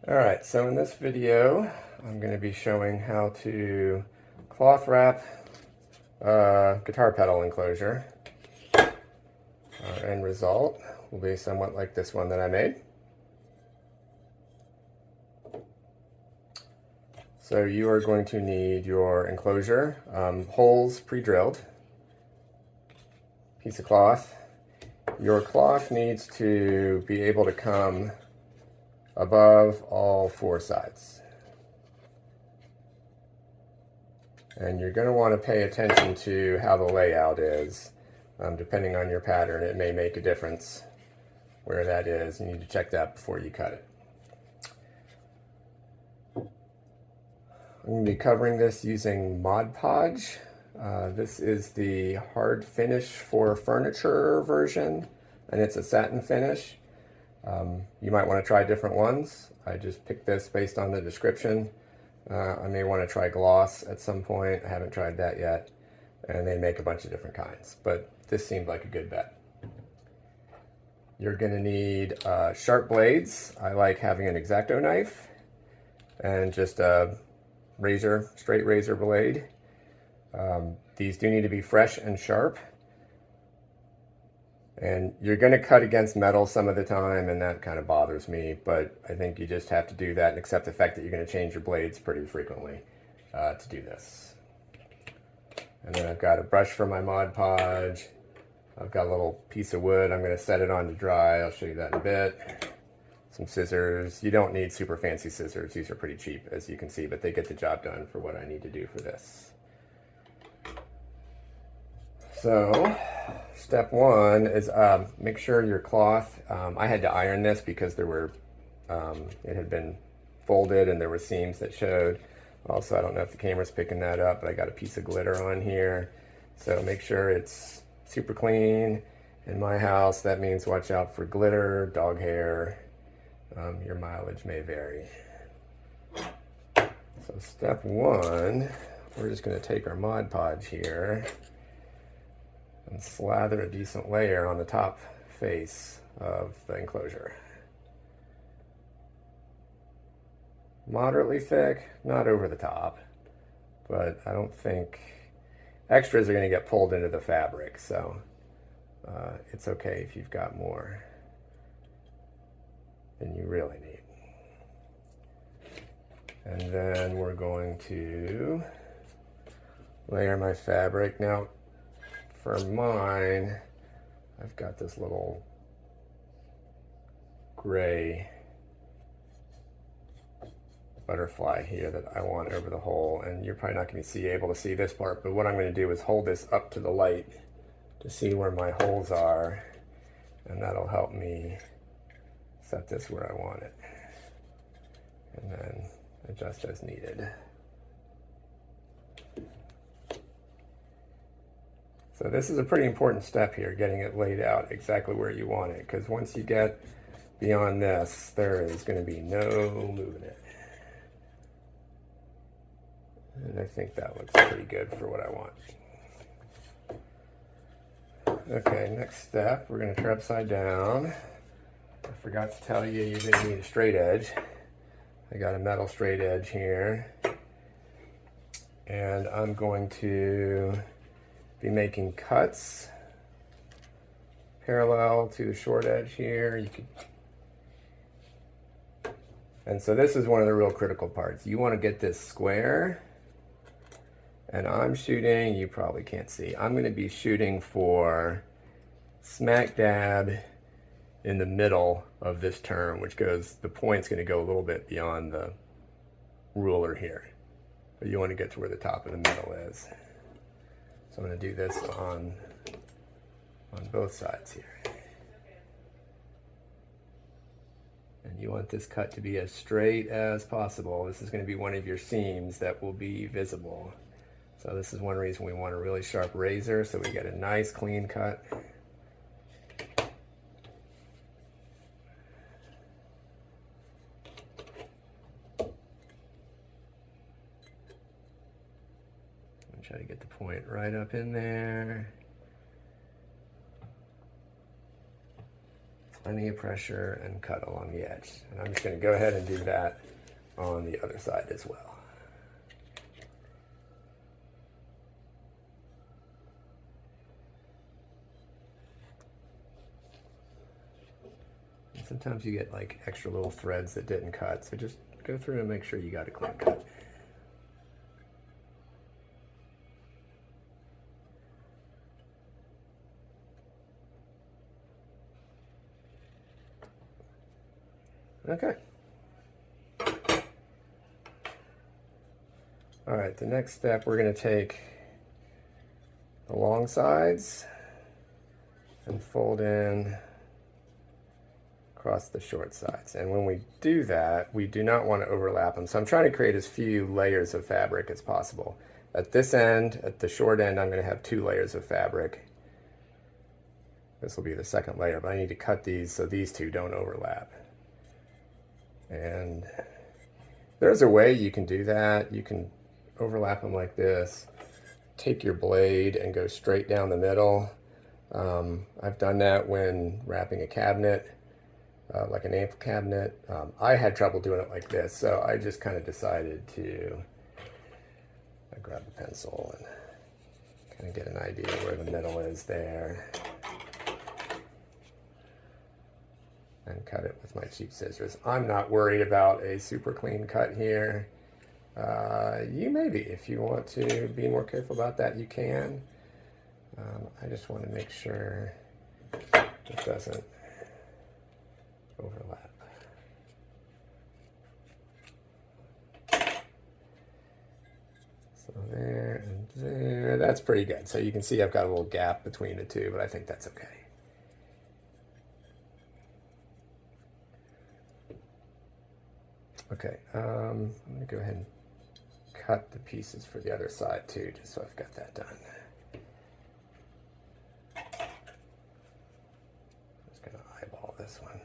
Alright, so in this video, I'm going to be showing how to cloth wrap a guitar pedal enclosure. Our end result will be somewhat like this one that I made. So you are going to need your enclosure, holes pre-drilled, piece of cloth. Your cloth needs to be able to come above all four sides. And you're going to want to pay attention to how the layout is. Depending on your pattern, it may make a difference where that is. You need to check that before you cut it. I'm going to be covering this using Mod Podge. This is the hard finish for furniture version, and it's a satin finish. You might want to try different ones. I just picked this based on the description. I may want to try gloss at some point. I haven't tried that yet. And they make a bunch of different kinds, but this seemed like a good bet. You're going to need sharp blades. I like having an X-Acto knife and just a razor, straight razor blade. These do need to be fresh and sharp. And you're going to cut against metal some of the time, and that kind of bothers me, but I think you just have to do that and accept the fact that you're going to change your blades pretty frequently to do this. And then I've got a brush for my Mod Podge. I've got a little piece of wood. I'm going to set it on to dry. I'll show you that in a bit. Some scissors. You don't need super fancy scissors. These are pretty cheap, as you can see, but they get the job done for what I need to do for this. So, step one is make sure your cloth, I had to iron this because there were, it had been folded and there were seams that showed. Also, I don't know if the camera's picking that up, but I got a piece of glitter on here. So make sure it's super clean. In my house, that means watch out for glitter, dog hair. Your mileage may vary. So step one, we're just going to take our Mod Podge here and slather a decent layer on the top face of the enclosure. Moderately thick, not over the top, but I don't think extras are going to get pulled into the fabric, so it's okay if you've got more than you really need. And then we're going to layer my fabric. Now, for mine, I've got this little gray butterfly here that I want over the hole, and you're probably not going to be able to see this part, but what I'm going to do is hold this up to the light to see where my holes are, and that'll help me set this where I want it, and then adjust as needed. So this is a pretty important step here, getting it laid out exactly where you want it, because once you get beyond this, there is going to be no moving it. And I think that looks pretty good for what I want. Okay, next step, we're going to turn upside down. I forgot to tell you, you're going to need a straight edge. I got a metal straight edge here. And I'm going to be making cuts parallel to the short edge here. And so this is one of the real critical parts. You want to get this square, and I'm shooting, you probably can't see, I'm going to be shooting for smack dab in the middle of this turn, which goes, the point's going to go a little bit beyond the ruler here. But you want to get to where the top of the middle is. So I'm going to do this on both sides here. And you want this cut to be as straight as possible. This is going to be one of your seams that will be visible. So this is one reason we want a really sharp razor, so we get a nice clean cut. Try to get the point right up in there. plenty of pressure and cut along the edge. And I'm just going to go ahead and do that on the other side as well. And sometimes you get like extra little threads that didn't cut, so just go through and make sure you got a clean cut. Okay. All right, the next step, we're going to take the long sides and fold in across the short sides. And when we do that, we do not want to overlap them. So I'm trying to create as few layers of fabric as possible. At this end, at the short end, I'm going to have 2 layers of fabric. This will be the second layer, but I need to cut these so these 2 don't overlap. And there's a way you can do that. You can overlap them like this, take your blade and go straight down the middle. I've done that when wrapping a cabinet, like an amp cabinet. I had trouble doing it like this, so I just kind of decided to grab a pencil and kind of get an idea where the middle is there. And cut it with my cheap scissors. I'm not worried about a super clean cut here. You may be. If you want to be more careful about that, you can. I just want to make sure it doesn't overlap. So there and there, that's pretty good. So you can see I've got a little gap between the 2, but I think that's okay. Okay, I'm going to go ahead and cut the pieces for the other side too, just so I've got that done. I'm just going to eyeball this one.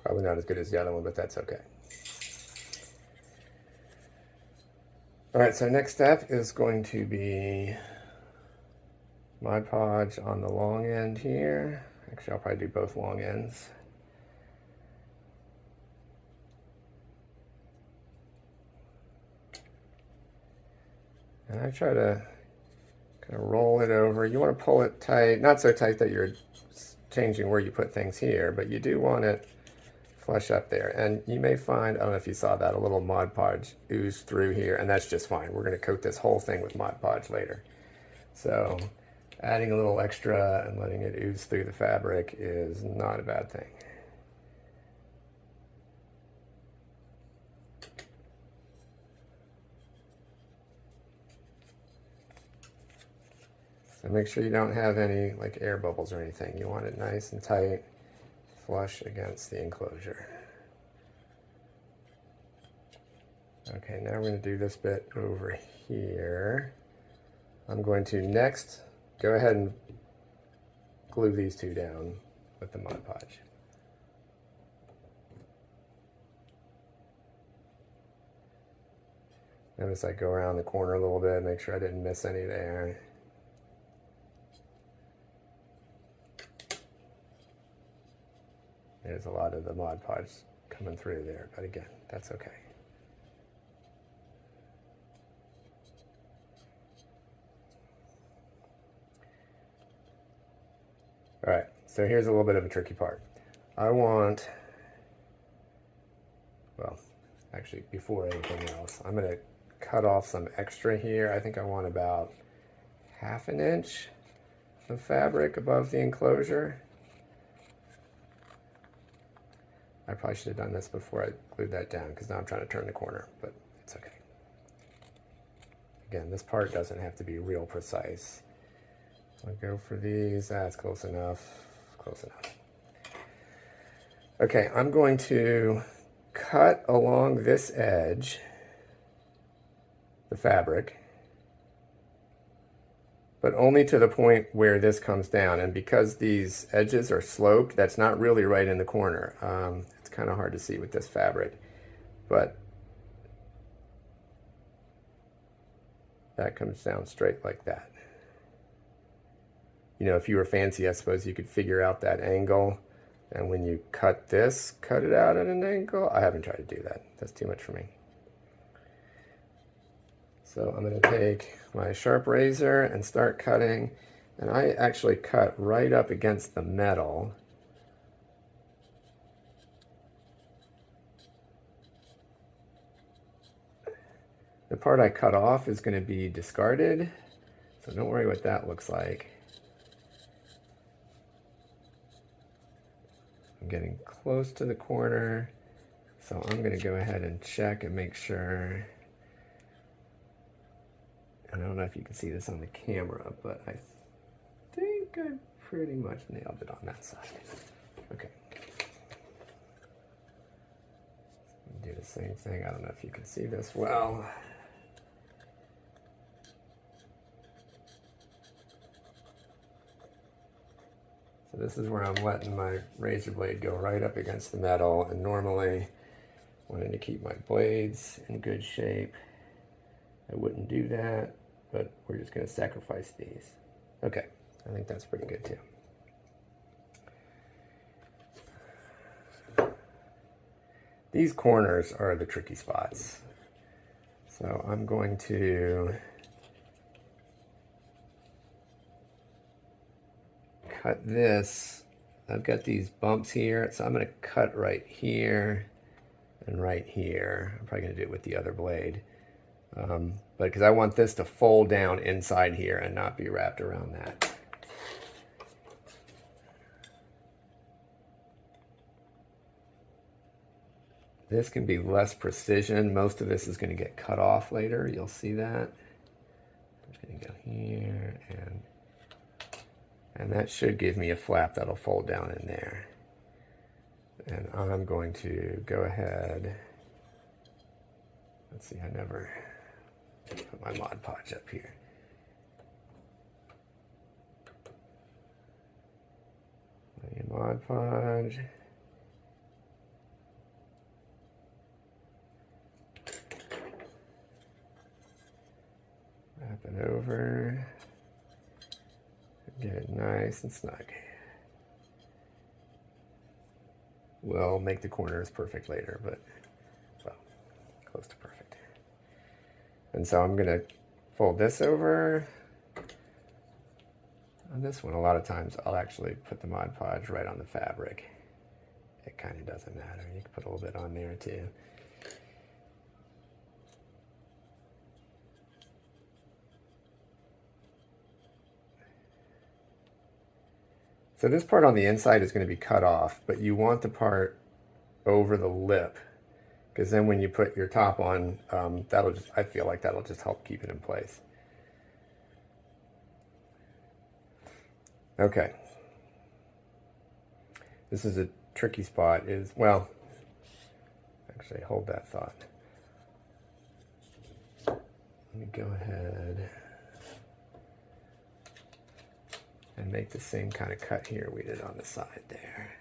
Probably not as good as the other one, but that's okay. All right, so next step is going to be Mod Podge on the long end here. Actually, I'll probably do both long ends. And I try to kind of roll it over. You want to pull it tight, not so tight that you're changing where you put things here, but you do want it flush up there. And you may find, I don't know if you saw that, a little Mod Podge ooze through here, and that's just fine. We're going to coat this whole thing with Mod Podge later. So adding a little extra and letting it ooze through the fabric is not a bad thing. So make sure you don't have any like air bubbles or anything. You want it nice and tight, flush against the enclosure. Okay, now we're going to do this bit over here. I'm going to next go ahead and glue these 2 down with the Mod Podge. Notice I go around the corner a little bit, make sure I didn't miss any there. There's a lot of the Mod Podge coming through there, but again, that's okay. All right, so here's a little bit of a tricky part. I want, well, actually before anything else, I'm gonna cut off some extra here. I think I want about 1/2 inch of fabric above the enclosure. I probably should have done this before I glued that down because now I'm trying to turn the corner, but it's okay. Again, this part doesn't have to be real precise. I'll go for these. That's close enough. Close enough. Okay, I'm going to cut along this edge the fabric, but only to the point where this comes down. And because these edges are sloped, that's not really right in the corner. It's kind of hard to see with this fabric, but that comes down straight like that. You know, if you were fancy, I suppose you could figure out that angle. And when you cut this, cut it out at an angle. I haven't tried to do that. That's too much for me. So I'm going to take my sharp razor and start cutting. And I actually cut right up against the metal. The part I cut off is going to be discarded. So don't worry what that looks like. I'm getting close to the corner. So I'm going to go ahead and check and make sure. I don't know if you can see this on the camera, but I think I pretty much nailed it on that side. Okay. Do the same thing. I don't know if you can see this well. So this is where I'm letting my razor blade go right up against the metal, and normally wanting to keep my blades in good shape, I wouldn't do that, but we're just going to sacrifice these. Okay, I think that's pretty good too. These corners are the tricky spots. So I'm going to cut this. I've got these bumps here, so I'm going to cut right here and right here. I'm probably going to do it with the other blade. But because I want this to fold down inside here and not be wrapped around that. This can be less precision. Most of this is going to get cut off later. You'll see that. I'm going to go here, and that should give me a flap that'll fold down in there. And I'm going to go ahead. Let's see, I never put my Mod Podge up here. Mod Podge. Wrap it over. Get it nice and snug. We'll make the corners perfect later, but well, close to perfect. And so I'm gonna fold this over. On this one, a lot of times I'll actually put the Mod Podge right on the fabric. It kind of doesn't matter. You can put a little bit on there too. So this part on the inside is going to be cut off, but you want the part over the lip, because then when you put your top on, I feel like that'll just help keep it in place. Okay. This is a tricky spot well, actually hold that thought. Let me go ahead and make the same kind of cut here we did on the side there.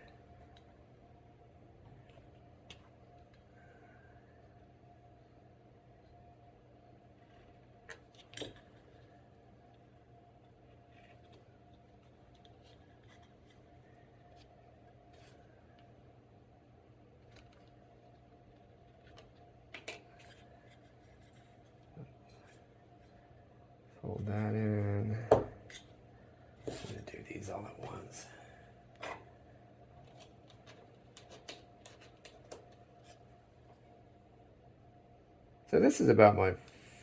Fold that in. I'm going to do these all at once. So this is about my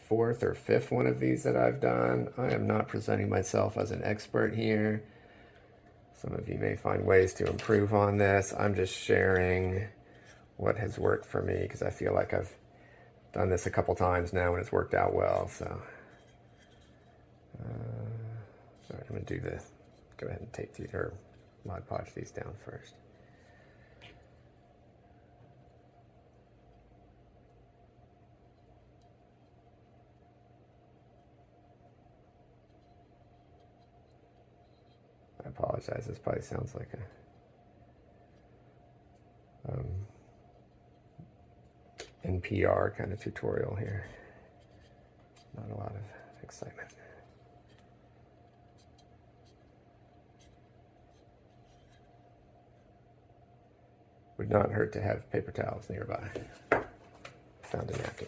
fourth or fifth one of these that I've done. I am not presenting myself as an expert here. Some of you may find ways to improve on this. I'm just sharing what has worked for me, because I feel like I've done this a couple times now and it's worked out well. So, sorry, I'm going to do this. Go ahead and tape these, or Mod Podge these down first. apologize. This probably sounds like a NPR kind of tutorial here. Not a lot of excitement. Would not hurt to have paper towels nearby. Found a napkin.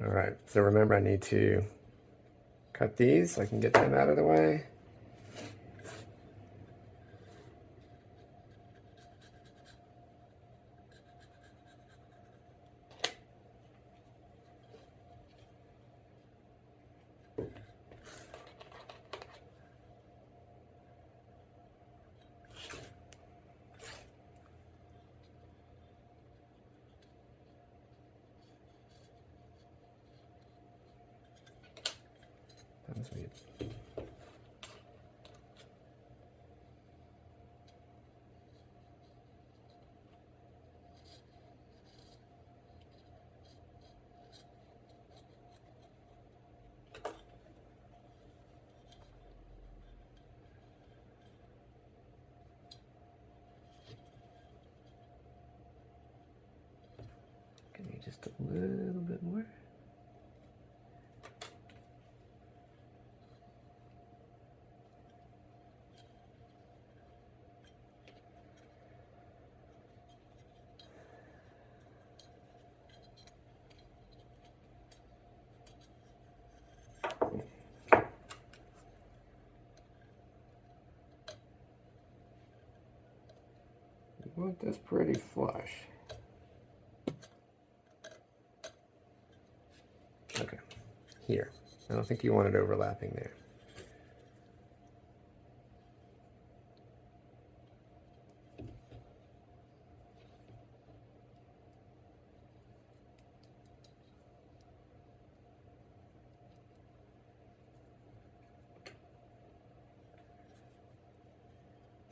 All right, so remember I need to cut these so I can get them out of the way. That was weird. Give me just a little bit more. We want this pretty flush. Okay, here. I don't think you want it overlapping there.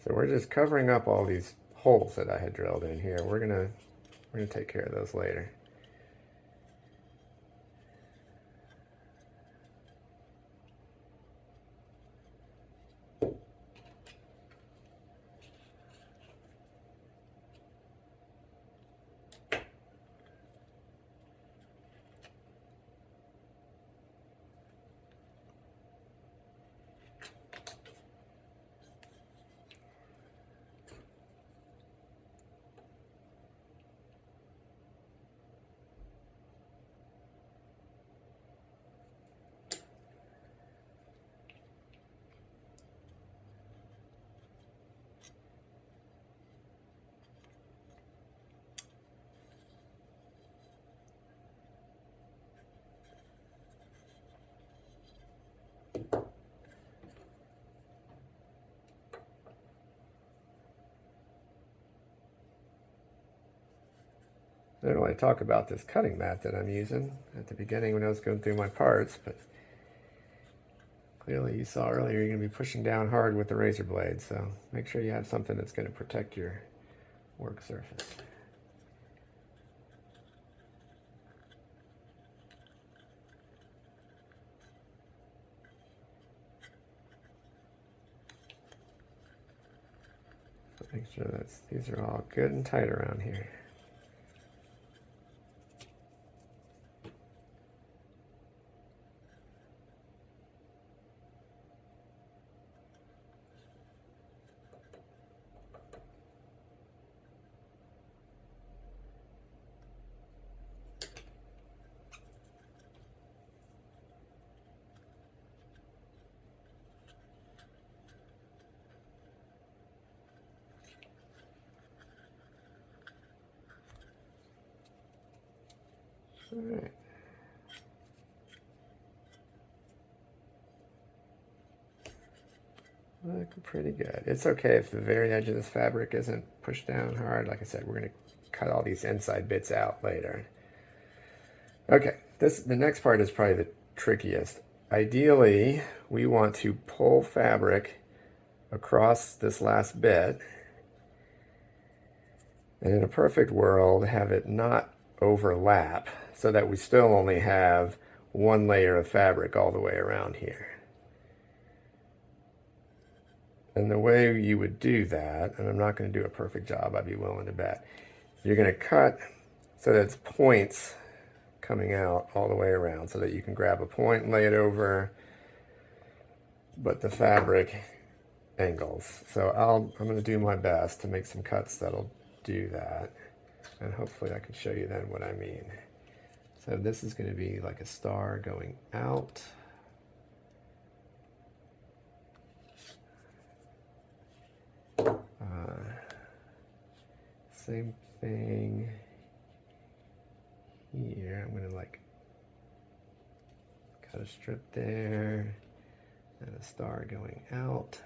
So we're just covering up all these holes that I had drilled in here. We're gonna take care of those later. I don't want to talk about this cutting mat that I'm using at the beginning when I was going through my parts, but clearly you saw earlier you're going to be pushing down hard with the razor blade, so make sure you have something that's going to protect your work surface. So make sure that these are all good and tight around here. All right. Looking pretty good. It's okay if the very edge of this fabric isn't pushed down hard. Like I said, we're going to cut all these inside bits out later. Okay, the next part is probably the trickiest. Ideally, we want to pull fabric across this last bit, and in a perfect world, have it not overlap so that we still only have one layer of fabric all the way around here. And the way you would do that, and I'm not going to do a perfect job, I'd be willing to bet, you're going to cut so that it's points coming out all the way around so that you can grab a point and lay it over, but the fabric angles. So I'm going to do my best to make some cuts that'll do that, and hopefully I can show you then what I mean. So this is going to be like a star going out. Same thing here. I'm going to like cut a strip there and a star going out.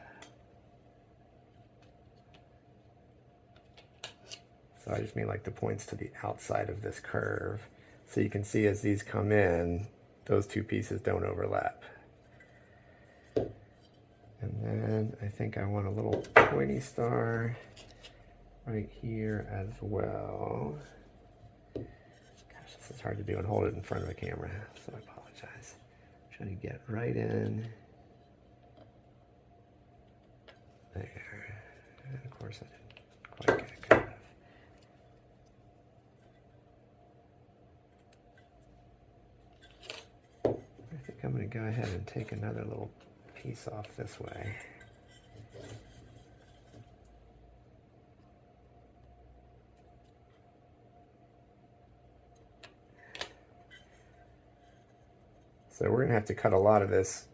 So I just mean like the points to the outside of this curve. So you can see as these come in, those two pieces don't overlap. And then I think I want a little pointy star right here as well. Gosh, this is hard to do and hold it in front of a camera, so I apologize. I'm trying to get right in there. And of course I didn't quite get it cut off. I think I'm going to go ahead and take another little piece off this way. So we're going to have to cut a lot of this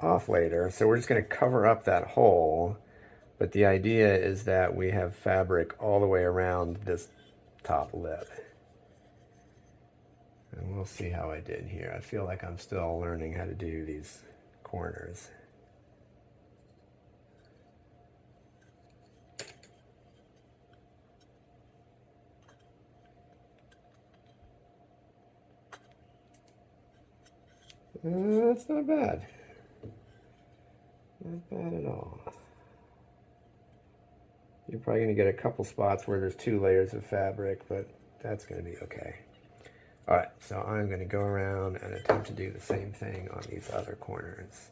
off later. So we're just going to cover up that hole. But the idea is that we have fabric all the way around this top lip. And we'll see how I did here. I feel like I'm still learning how to do these corners. That's not bad. Not bad at all. You're probably going to get a couple spots where there's 2 layers of fabric, but that's going to be okay. All right, so I'm going to go around and attempt to do the same thing on these other corners.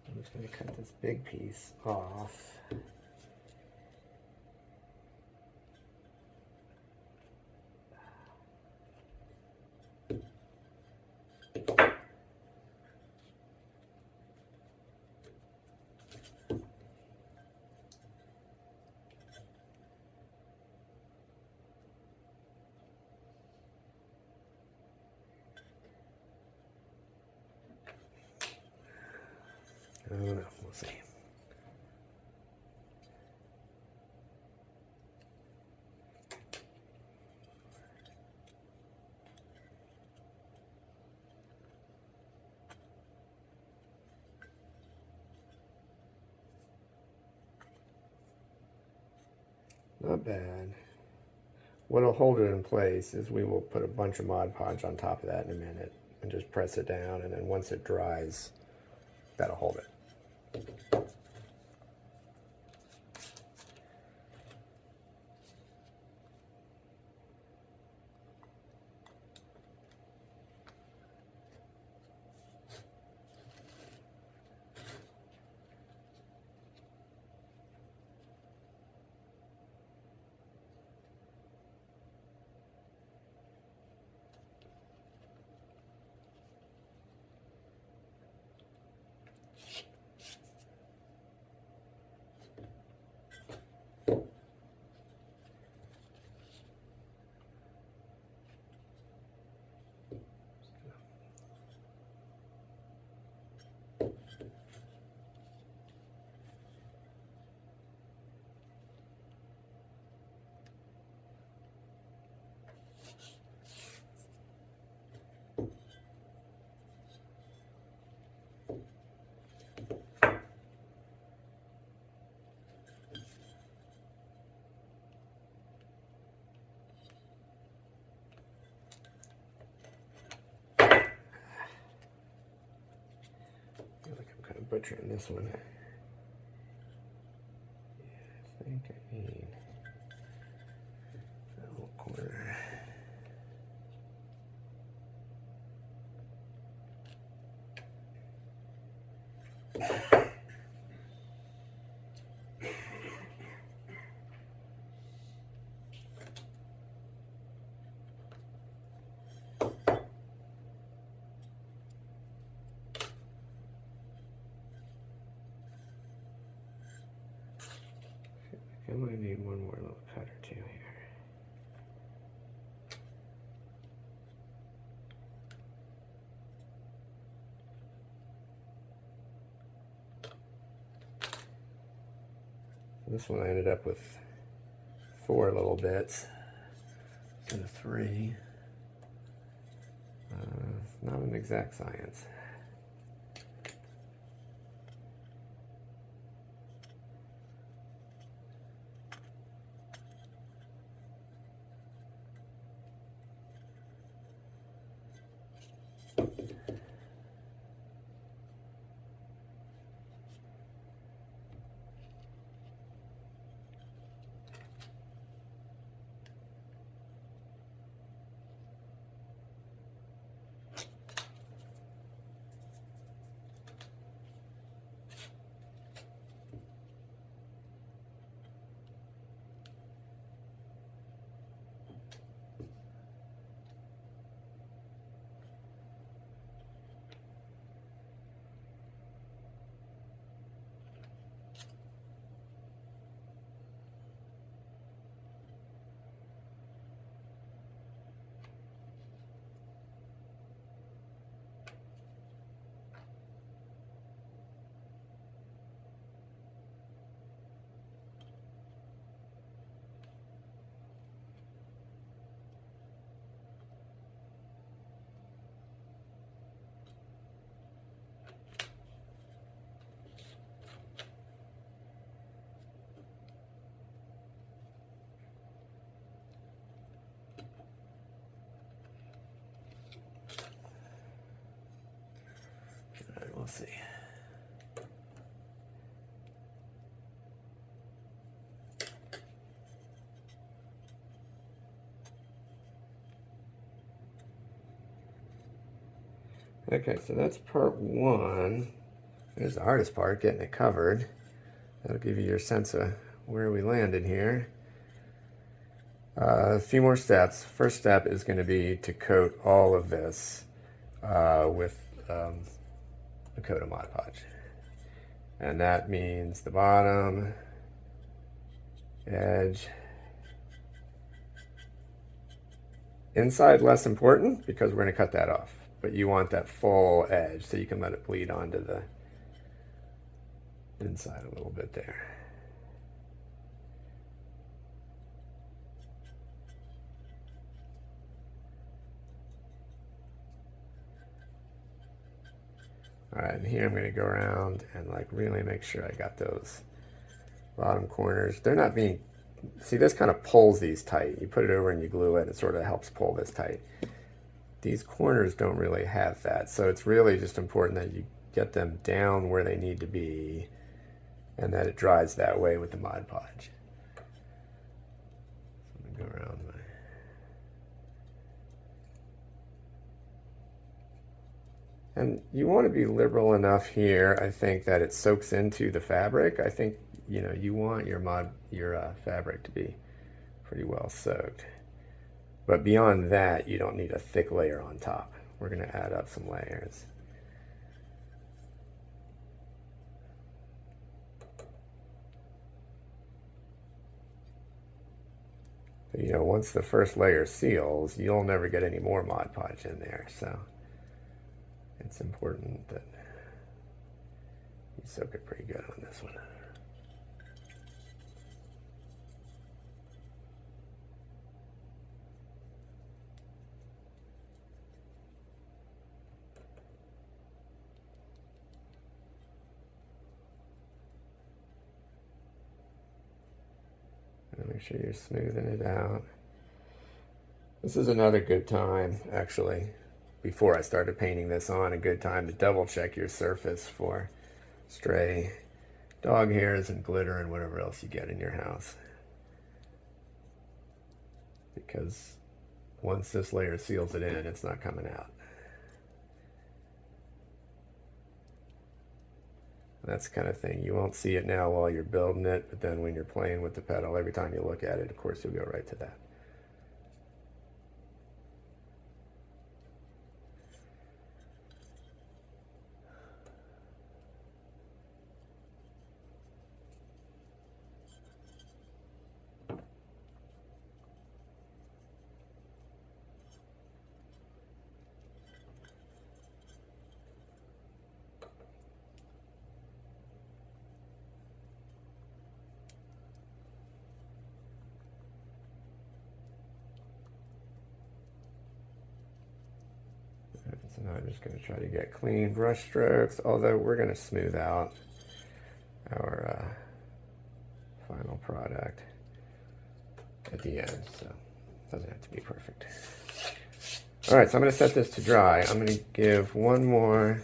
I'm just going to cut this big piece off. I don't know, we'll see. Not bad. What'll hold it in place is we will put a bunch of Mod Podge on top of that in a minute and just press it down, and then once it dries, that'll hold it. I feel like I'm kind of butchering this one. I think I need a little corner. I might need one more little cut or two here. This one I ended up with 4 little bits instead of 3. Not an exact science. All right, we'll see. Okay, so that's part 1. There's the hardest part, getting it covered. That'll give you your sense of where we landed here. A few more steps. First step is going to be to coat all of this with a coat of Mod Podge. And that means the bottom, edge, inside less important because we're going to cut that off. But you want that full edge so you can let it bleed onto the inside a little bit there. All right, and here I'm going to go around and like really make sure I got those bottom corners. They're not being, see, this kind of pulls these tight. You put it over and you glue it, it sort of helps pull this tight. These corners don't really have that, so it's really just important that you get them down where they need to be and that it dries that way with the Mod Podge. So I'm going to go around my... And you want to be liberal enough here, I think, that it soaks into the fabric. I think, you know, you want your fabric to be pretty well soaked. But beyond that, you don't need a thick layer on top. We're going to add up some layers. You know, once the first layer seals, you'll never get any more Mod Podge in there. So it's important that you soak it pretty good on this one. And make sure you're smoothing it out. This is another good time, actually, before I started painting this on, a good time to double check your surface for stray dog hairs and glitter and whatever else you get in your house. Because once this layer seals it in, it's not coming out. That's the kind of thing. You won't see it now while you're building it, but then when you're playing with the pedal, every time you look at it, of course, you'll go right to that. So now I'm just going to try to get clean brush strokes, although we're going to smooth out our final product at the end, so it doesn't have to be perfect. All right, so I'm going to set this to dry. I'm going to give one more,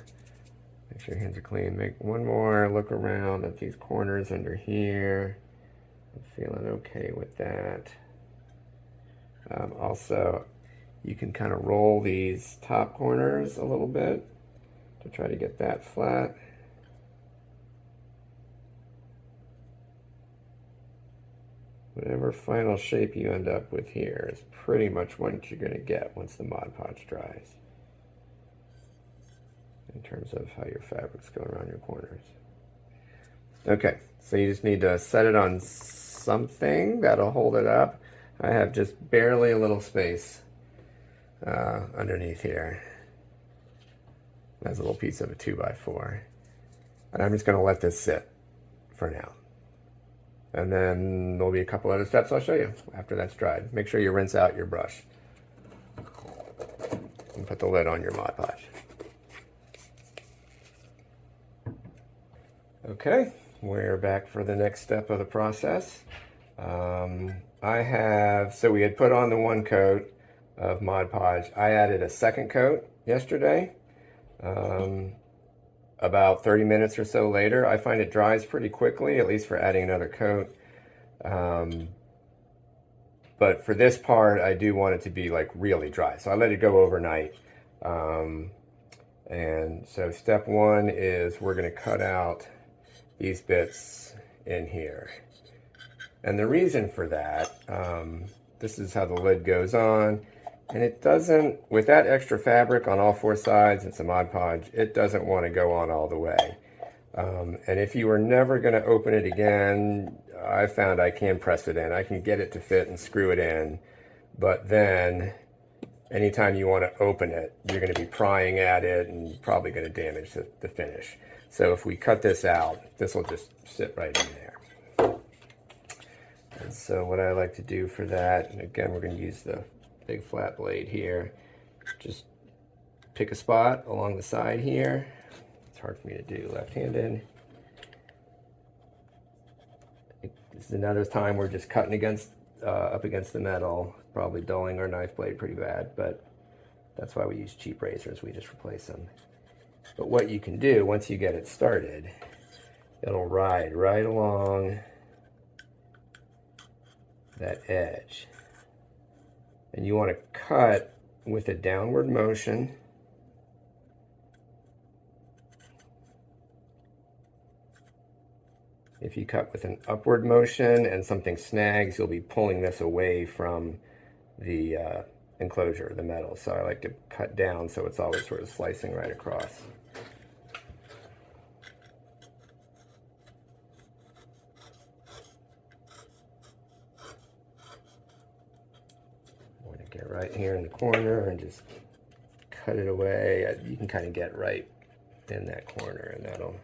make sure your hands are clean, make one more look around at these corners under here. I'm feeling okay with that. Also, you can kind of roll these top corners a little bit to try to get that flat. Whatever final shape you end up with here is pretty much what you're going to get once the Mod Podge dries, in terms of how your fabrics go around your corners. Okay, so you just need to set it on something that'll hold it up. I have just barely a little space underneath here. That's a little piece of a 2x4. And I'm just going to let this sit for now. And then there'll be a couple other steps I'll show you after that's dried. Make sure you rinse out your brush. And put the lid on your Mod Podge. Okay, we're back for the next step of the process. So we had put on the one coat of Mod Podge. I added a second coat yesterday. About 30 minutes or so later. I find it dries pretty quickly, at least for adding another coat. But for this part, I do want it to be like really dry. So I let it go overnight. And so step one is we're going to cut out these bits in here. And the reason for that, this is how the lid goes on. And it doesn't, with that extra fabric on all four sides, it's a Mod Podge, it doesn't want to go on all the way. And if you were never going to open it again, I found I can press it in. I can get it to fit and screw it in. But then, anytime you want to open it, you're going to be prying at it and probably going to damage the finish. So if we cut this out, this will just sit right in there. And so what I like to do for that, and again, we're going to use the big flat blade here, just pick a spot along the side here. It's hard for me to do left-handed. This is another time we're just cutting up against the metal, probably dulling our knife blade pretty bad, but that's why we use cheap razors. We just replace them. But what you can do once you get it started, it'll ride right along that edge. And you want to cut with a downward motion. If you cut with an upward motion and something snags, you'll be pulling this away from the enclosure, the metal. So I like to cut down so it's always sort of slicing right across. I'm going to get right here in the corner and just cut it away. You can kind of get right in that corner, and that'll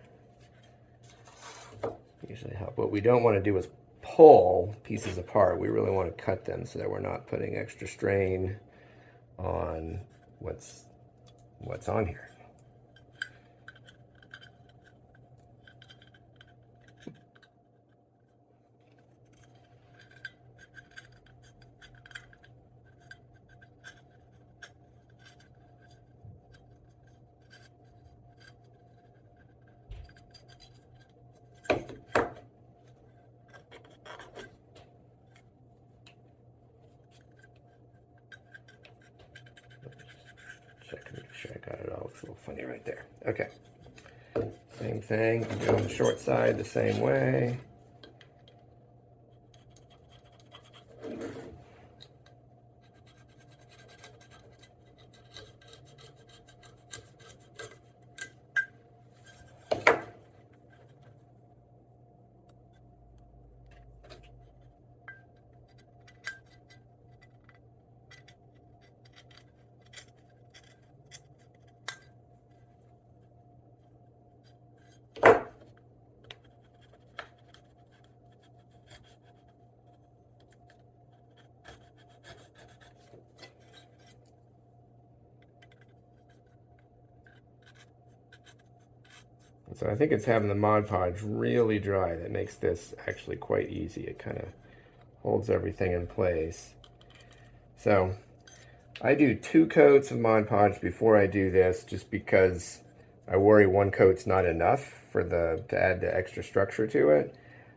usually help. What we don't want to do is pull pieces apart. We really want to cut them so that we're not putting extra strain on what's on here. got it all. Looks a little funny right there. Okay. Same thing. Do on the short side the same way. So I think it's having the Mod Podge really dry that makes this actually quite easy. It kind of holds everything in place. So I do 2 coats of Mod Podge before I do this, just because I worry 1 coat's not enough for to add the extra structure to it.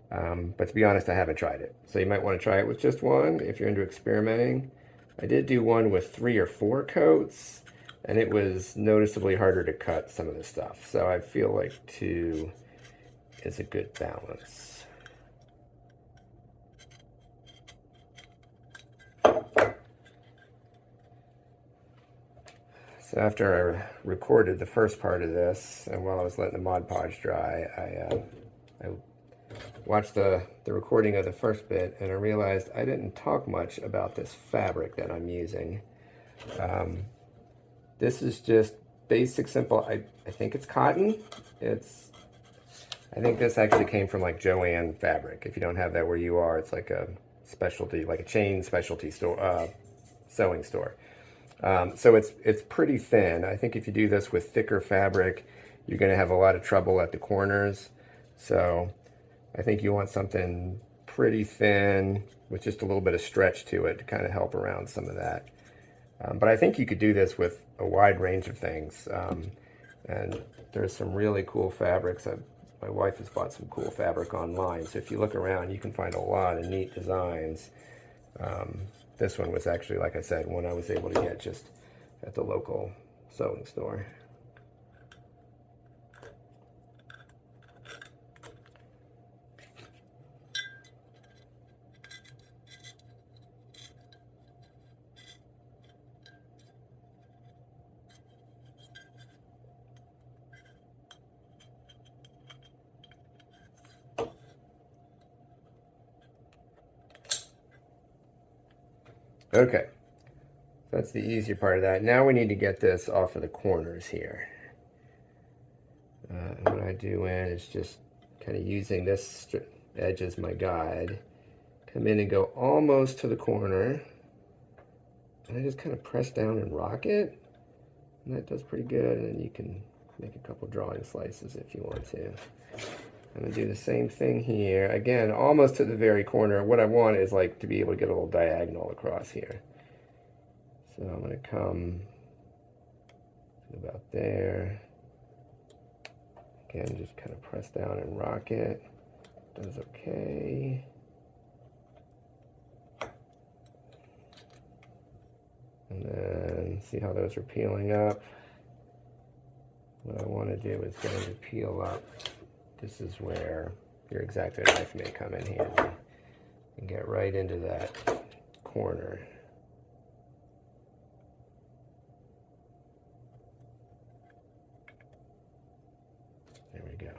But to be honest, I haven't tried it. So you might want to try it with just 1 if you're into experimenting. I did do one with 3 or 4 coats, and it was noticeably harder to cut some of the stuff. So I feel like 2 is a good balance. So after I recorded the first part of this, and while I was letting the Mod Podge dry, I watched the recording of the first bit, and I realized I didn't talk much about this fabric that I'm using. This is just basic, simple, I think it's cotton. I think this actually came from like Joann fabric. If you don't have that where you are, it's like a specialty, like a chain specialty store, sewing store. So it's pretty thin. I think if you do this with thicker fabric, you're going to have a lot of trouble at the corners. So I think you want something pretty thin with just a little bit of stretch to it to kind of help around some of that. But I think you could do this with a wide range of things. And there's some really cool fabrics. My wife has bought some cool fabric online. So if you look around, you can find a lot of neat designs. This one was actually, like I said, one I was able to get just at the local sewing store. Okay, that's the easier part of that. Now we need to get this off of the corners here. And what I do is just kind of using this edge as my guide, come in and go almost to the corner, and I just kind of press down and rock it, and that does pretty good. And then you can make a couple drawing slices if you want to. I'm going to do the same thing here. Again, almost to the very corner. What I want is like to be able to get a little diagonal across here. So I'm going to come about there. Again, just kind of press down and rock it. Does okay. And then see how those are peeling up. What I want to do is get them to peel up. This is where your X-Acto knife may come in handy and get right into that corner. There we go.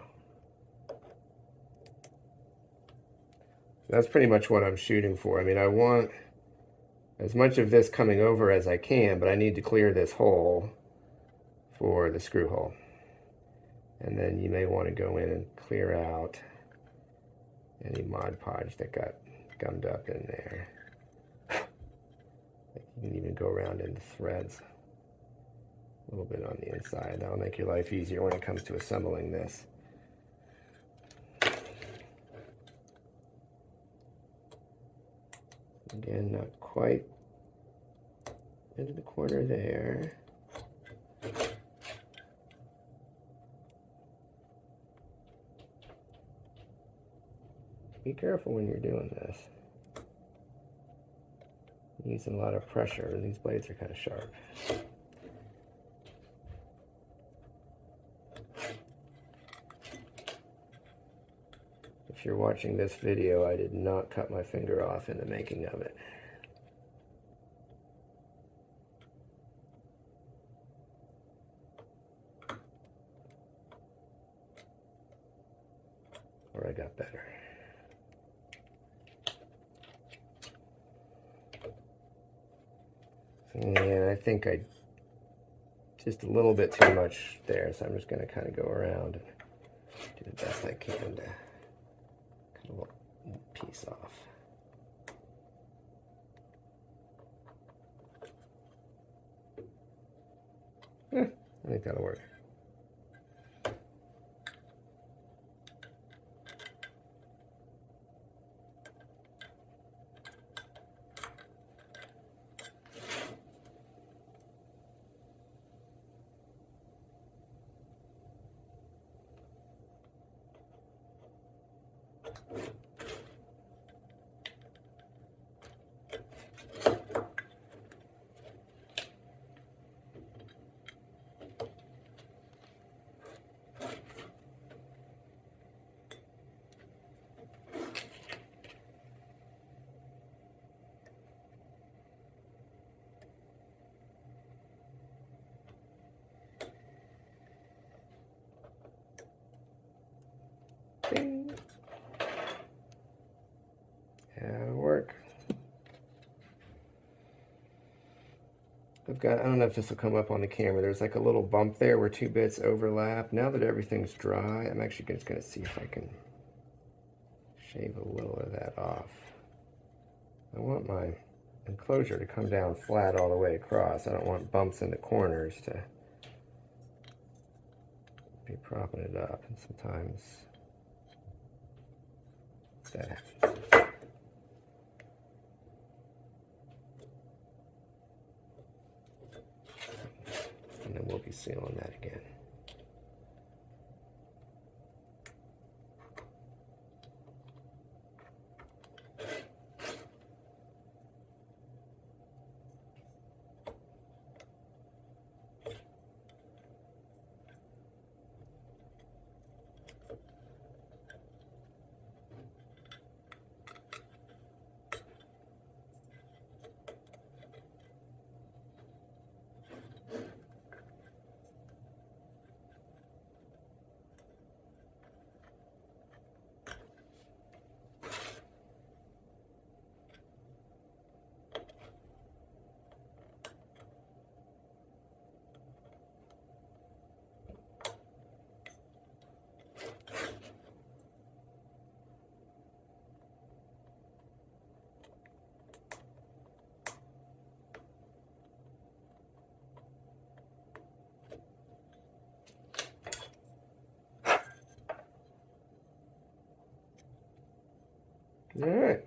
That's pretty much what I'm shooting for. I mean, I want as much of this coming over as I can, but I need to clear this hole for the screw hole. And then you may want to go in and clear out any Mod Podge that got gummed up in there. You can even go around into threads a little bit on the inside. That'll make your life easier when it comes to assembling this. Again, not quite into the corner there. Be careful when you're doing this. You're using a lot of pressure. These blades are kind of sharp. If you're watching this video, I did not cut my finger off in the making of it. Or I got better. And I think I just a little bit too much there, so I'm just going to kind of go around and do the best I can to cut a little piece off. I think that'll work. Ding. That'll work. I don't know if this will come up on the camera. There's like a little bump there where two bits overlap. Now that everything's dry, I'm actually just going to see if I can shave a little of that off. I want my enclosure to come down flat all the way across. I don't want bumps in the corners to be propping it up, and sometimes that happens. And then we'll be sealing that again. All right.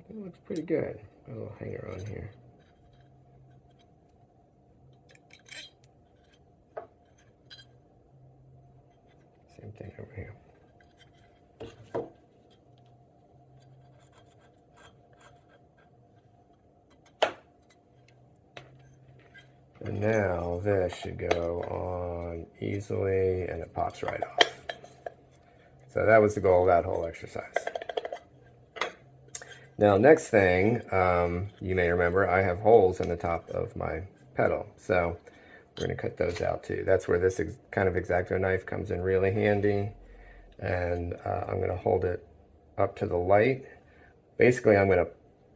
That looks pretty good. Got a little hanger on here. Same thing over here. And now this should go on easily, and it pops right off. So that was the goal of that whole exercise. Now, next thing, you may remember, I have holes in the top of my pedal. So we're going to cut those out too. That's where this kind of X-Acto knife comes in really handy. And I'm going to hold it up to the light. Basically, I'm going to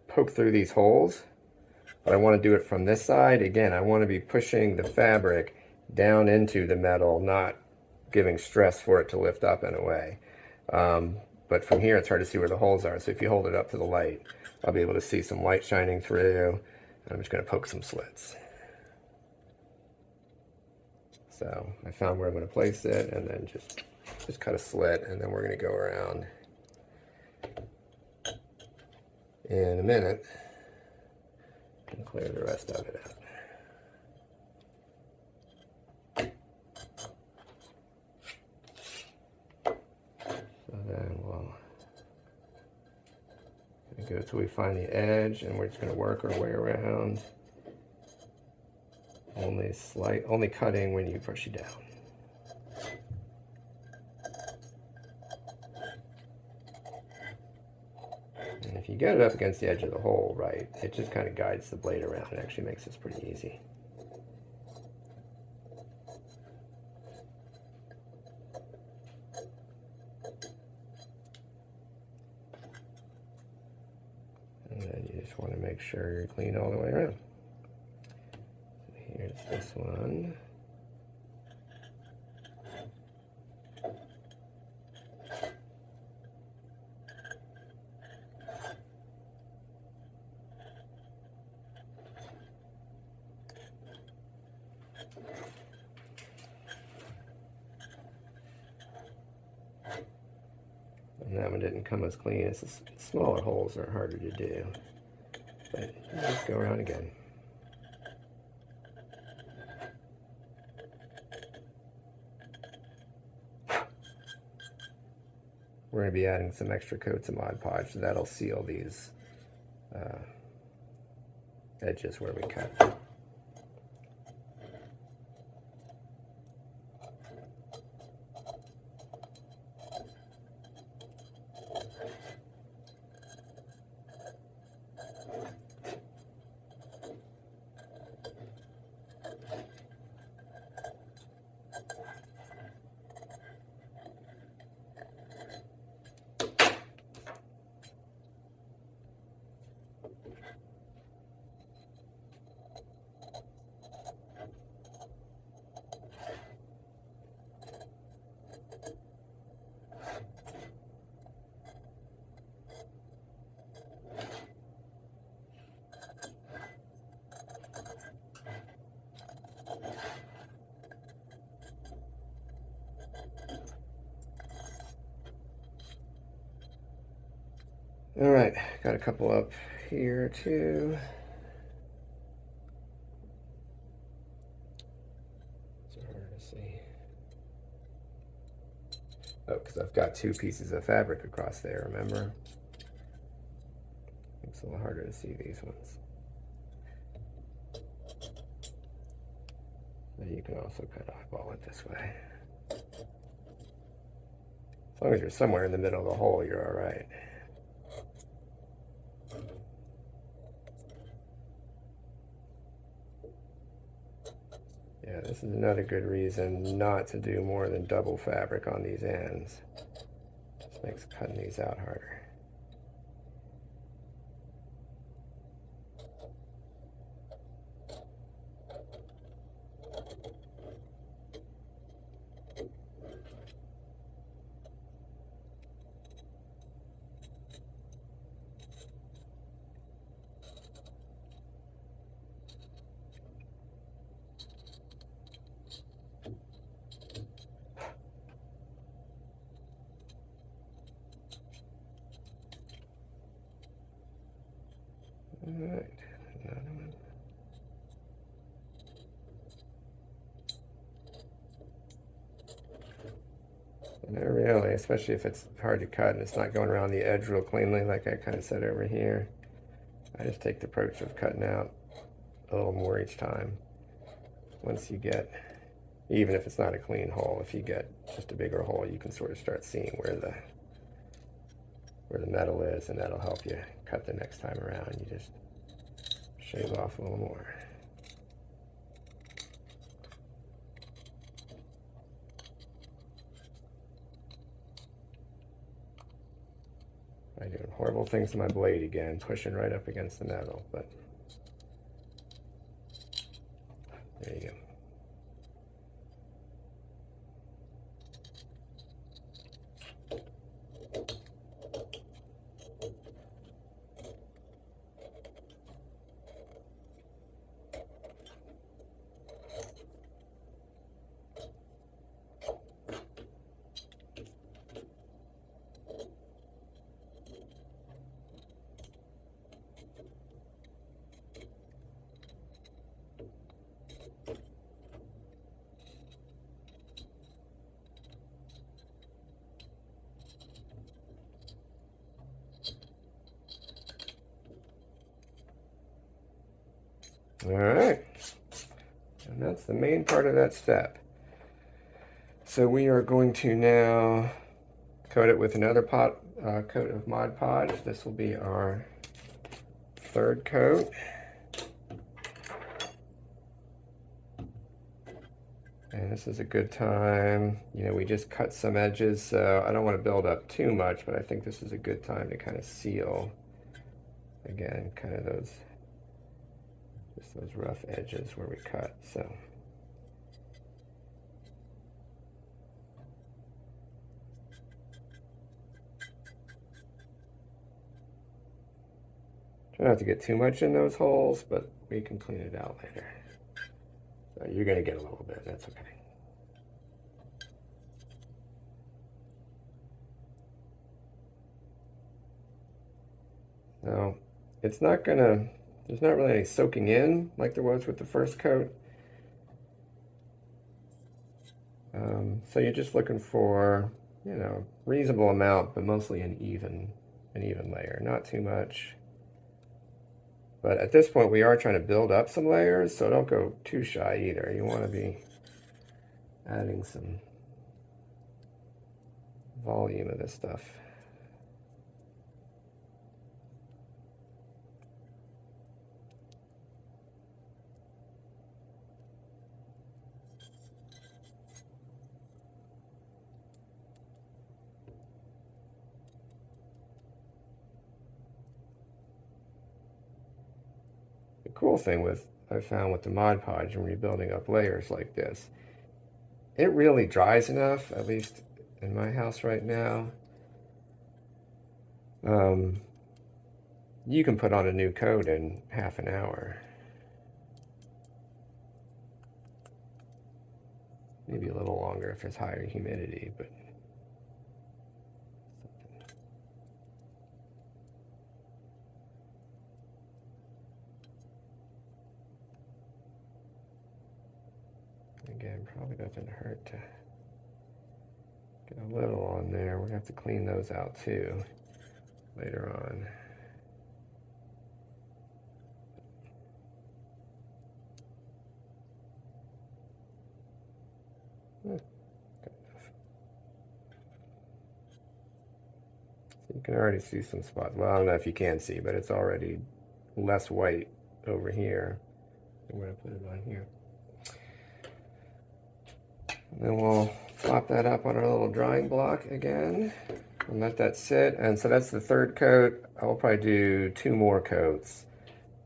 poke through these holes, but I want to do it from this side. Again, I want to be pushing the fabric down into the metal, not giving stress for it to lift up and away. But from here, it's hard to see where the holes are. So if you hold it up to the light, I'll be able to see some light shining through. I'm just going to poke some slits. So I found where I'm going to place it, and then just cut a slit, and then we're going to go around in a minute and clear the rest of it out. Then we'll go till we find the edge, and we're just going to work our way around. Only cutting when you push it down. if you get it up against the edge of the hole, right, it just kind of guides the blade around. It actually makes this pretty easy. And then you just want to make sure you're clean all the way around. So here's this one. And that one didn't come as clean. It's smaller holes are harder to do. But let's go around again. We're going to be adding some extra coats of Mod Podge, so that'll seal these edges where we cut. All right, got a couple up here too. It's hard to see. Oh, because I've got two pieces of fabric across there, remember? It's a little harder to see these ones. But you can also kind of eyeball it this way. As long as you're somewhere in the middle of the hole, you're all right. Yeah, this is another good reason not to do more than double fabric on these ends. Just makes cutting these out harder. All right, another one. And really, especially if it's hard to cut and it's not going around the edge real cleanly, like I kind of said over here, I just take the approach of cutting out a little more each time. Once you get, even if it's not a clean hole, if you get just a bigger hole, you can sort of start seeing where the metal is, and that'll help you cut the next time around. You just shave off a little more. I'm doing horrible things to my blade again, pushing right up against the metal, but there you go. All right, and that's the main part of that step. So we are going to now Coat it with another coat of Mod Podge. This will be our third coat. And this is a good time. You know, we just cut some edges, so I don't want to build up too much, but I think this is a good time to kind of seal, again, kind of just those rough edges where we cut, so. Try not to get too much in those holes, but we can clean it out later. So you're going to get a little bit, that's okay. Now, it's not gonna, there's not really any soaking in like there was with the first coat. So you're just looking for, you know, reasonable amount, but mostly an even layer, not too much. But at this point, we are trying to build up some layers, so don't go too shy either. You want to be adding some volume of this stuff. The cool thing I found with the Mod Podge when you're building up layers like this, it really dries enough, at least in my house right now. You can put on a new coat in half an hour. Maybe a little longer if there's higher humidity, but again, probably doesn't hurt to get a little on there. We're gonna have to clean those out too later on. Good enough. So you can already see some spots. Well, I don't know if you can see, but it's already less white over here. I'm gonna put it on here. And then we'll flop that up on our little drying block again and let that sit. And so that's the third coat. I'll probably do 2 more coats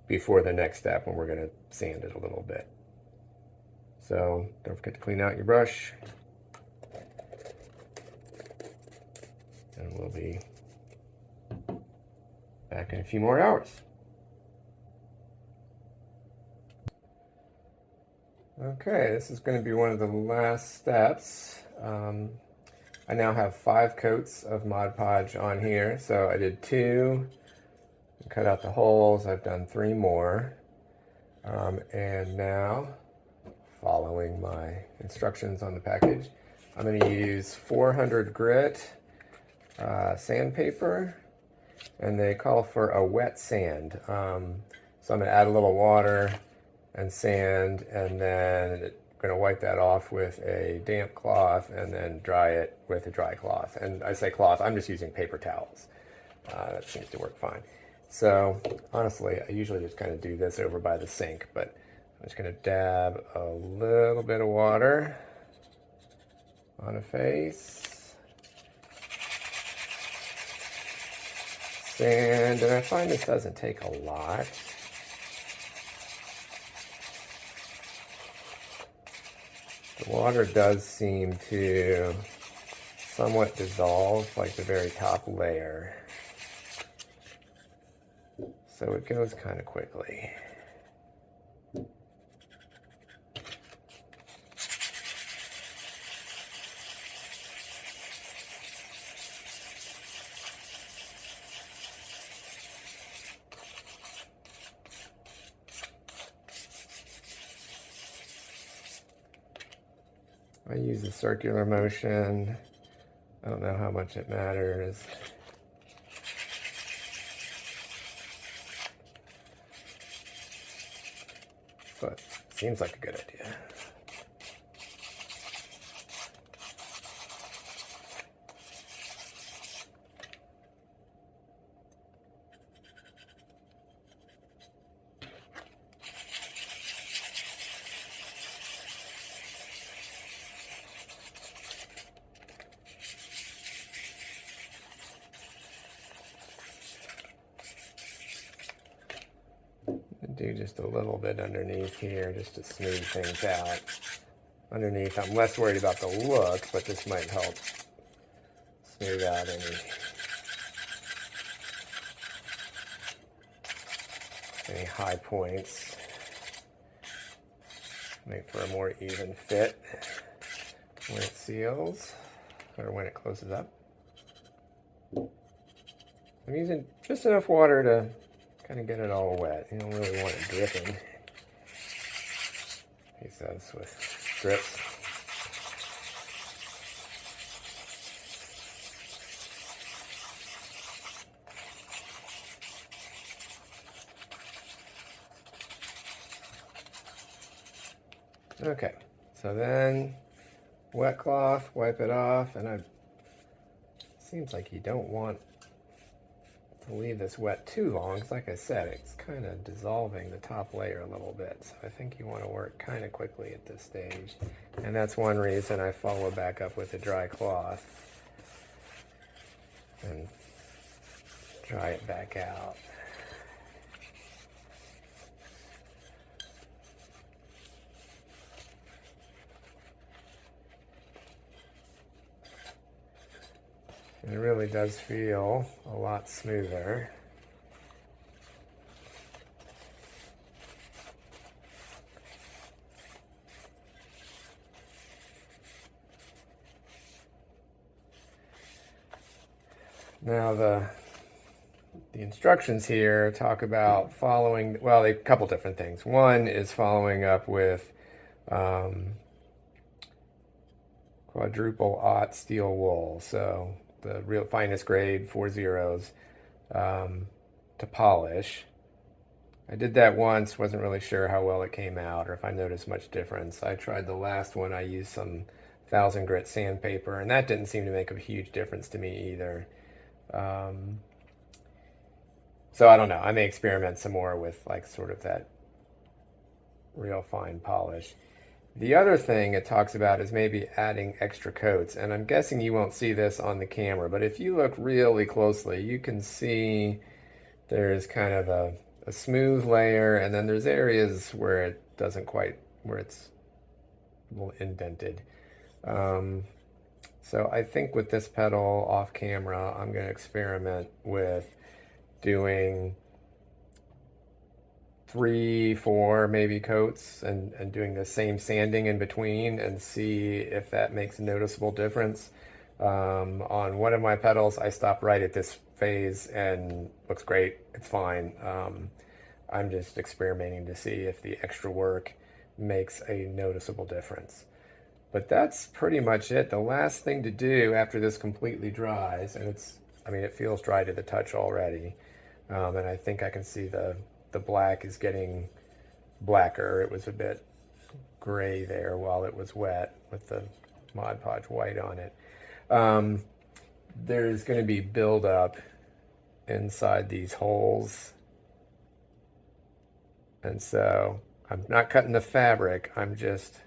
before the next step when we're gonna sand it a little bit. So don't forget to clean out your brush. And we'll be back in a few more hours. Okay, this is going to be one of the last steps. I now have 5 coats of Mod Podge on here. So I did 2, cut out the holes. I've done 3 more. And now, following my instructions on the package, I'm going to use 400 grit sandpaper, and they call for a wet sand. So I'm going to add a little water and sand, and then I'm going to wipe that off with a damp cloth and then dry it with a dry cloth. And I say cloth, I'm just using paper towels. That seems to work fine. So honestly, I usually just kind of do this over by the sink, but I'm just going to dab a little bit of water on a face. Sand, and I find this doesn't take a lot. The water does seem to somewhat dissolve like the very top layer. So it goes kind of quickly. I use the circular motion. I don't know how much it matters. But seems like a good idea. do just a little bit underneath here just to smooth things out. Underneath, I'm less worried about the look, but this might help smooth out any high points. Make for a more even fit when it seals, or when it closes up. I'm using just enough water to kind of get it all wet. You don't really want it dripping. Use those with drips. Okay, so then wet cloth, wipe it off, and it seems like you don't want to leave this wet too long, because like I said, it's kind of dissolving the top layer a little bit, so I think you want to work kind of quickly at this stage, and that's one reason I follow back up with a dry cloth and dry it back out. And it really does feel a lot smoother. Now the instructions here talk about following, well, a couple different things. One is following up with quadruple aught steel wool, so the real finest grade 4/0s to polish. I did that once, wasn't really sure how well it came out or if I noticed much difference. I tried the last one, I used some 1000 grit sandpaper, and that didn't seem to make a huge difference to me either. So I don't know, I may experiment some more with like sort of that real fine polish. The other thing it talks about is maybe adding extra coats, and I'm guessing you won't see this on the camera, but if you look really closely, you can see there's kind of a smooth layer, and then there's areas where it doesn't quite, where it's a little indented. So I think with this pedal off camera, I'm going to experiment with doing 3, 4 maybe coats and doing the same sanding in between and see if that makes a noticeable difference. On one of my pedals, I stopped right at this phase and looks great, it's fine. I'm just experimenting to see if the extra work makes a noticeable difference. But that's pretty much it. The last thing to do after this completely dries, and it feels dry to the touch already, and I think I can see the black is getting blacker. It was a bit gray there while it was wet with the Mod Podge white on it. There's going to be buildup inside these holes, and so I'm not cutting the fabric, I'm just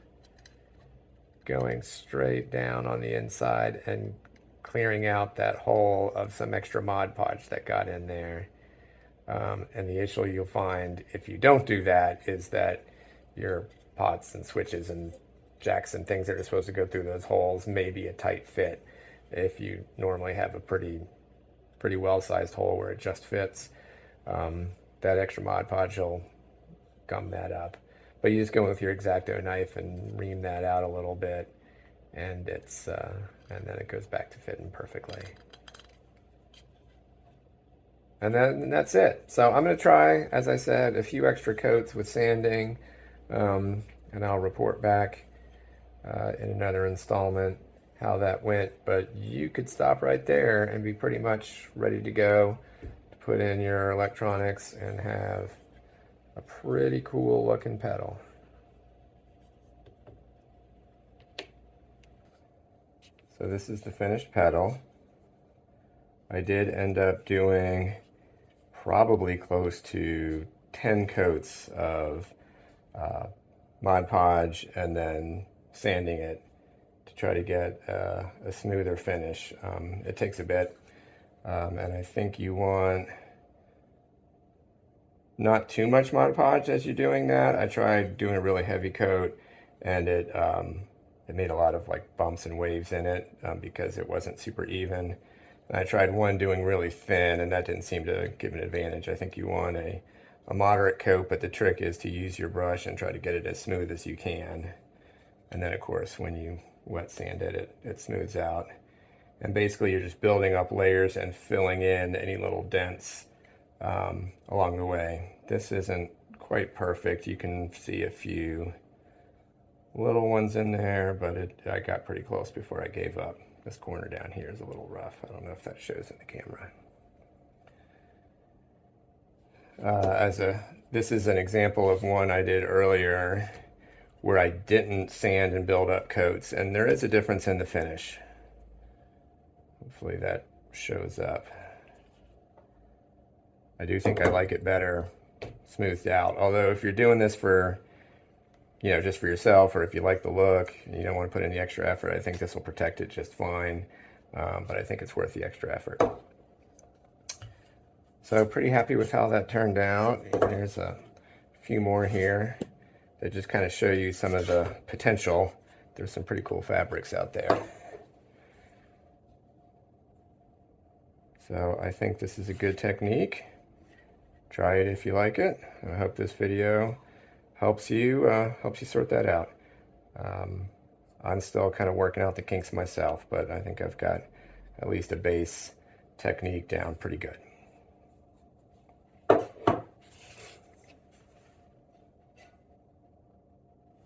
going straight down on the inside and clearing out that hole of some extra Mod Podge that got in there. And the issue you'll find if you don't do that is that your pots and switches and jacks and things that are supposed to go through those holes may be a tight fit. If you normally have a pretty well-sized hole where it just fits, that extra Mod Podge will gum that up. But you just go with your X-Acto knife and ream that out a little bit, and and then it goes back to fitting perfectly. And then that's it. So I'm going to try, as I said, a few extra coats with sanding, and I'll report back in another installment how that went. But you could stop right there and be pretty much ready to go to put in your electronics and have a pretty cool looking pedal. So this is the finished pedal. I did end up doing probably close to 10 coats of Mod Podge and then sanding it to try to get a smoother finish. It takes a bit, and I think you want not too much Mod Podge as you're doing that. I tried doing a really heavy coat, and it made a lot of like bumps and waves in it because it wasn't super even. And I tried one doing really thin, and that didn't seem to give an advantage. I think you want a moderate coat, but the trick is to use your brush and try to get it as smooth as you can. And then of course when you wet sand it, it smooths out. And basically you're just building up layers and filling in any little dents along the way. This isn't quite perfect. You can see a few little ones in there, but I got pretty close before I gave up. This corner down here is a little rough. I don't know if that shows in the camera. This is an example of one I did earlier where I didn't sand and build up coats, and there is a difference in the finish. Hopefully that shows up. I do think I like it better smoothed out, although if you're doing this for, you know, just for yourself, or if you like the look and you don't want to put in the extra effort, I think this will protect it just fine, but I think it's worth the extra effort. So pretty happy with how that turned out. There's a few more here that just kind of show you some of the potential. There's some pretty cool fabrics out there. So I think this is a good technique. Try it if you like it. I hope this video helps you sort that out. I'm still kind of working out the kinks myself, but I think I've got at least a base technique down pretty good.